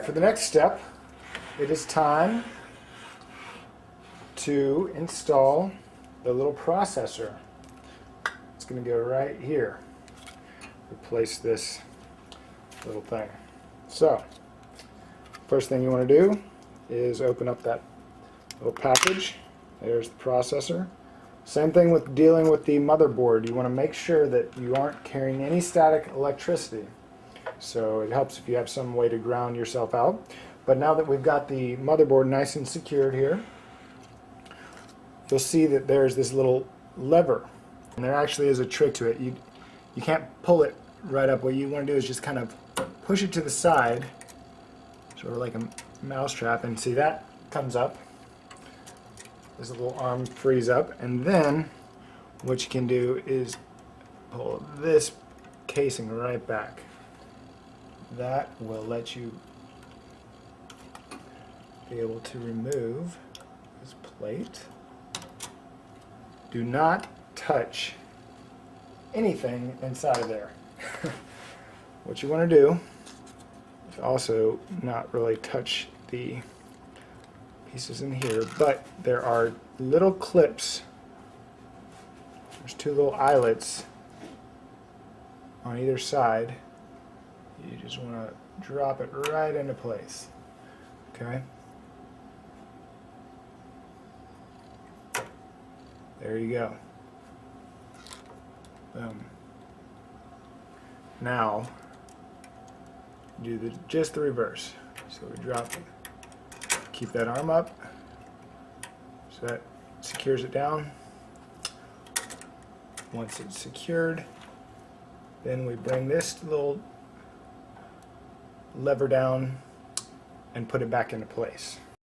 Alright, for the next step, it is time to install the little processor. It's going to go right here. Replace this little thing. So, first thing you want to do is open up that little package. There's the processor. Same thing with dealing with the motherboard. You want to make sure that you aren't carrying any static electricity. So it helps if you have some way to ground yourself out. But now that we've got the motherboard nice and secured here, you'll see that there's this little lever. And there actually is a trick to it. You can't pull it right up. What you want to do is just kind of push it to the side, sort of like a mouse trap, and see that comes up. This little arm frees up, and then what you can do is pull this casing right back. That will let you be able to remove this plate. Do not touch anything inside of there. What you want to do is also not really touch the pieces in here, but there are little clips. There's two little eyelets on either side. You just want to drop it right into place. Okay? There you go. Boom. Now, do just the reverse. So we drop it. Keep that arm up. So that secures it down. Once it's secured, then we bring this little lever down and put it back into place.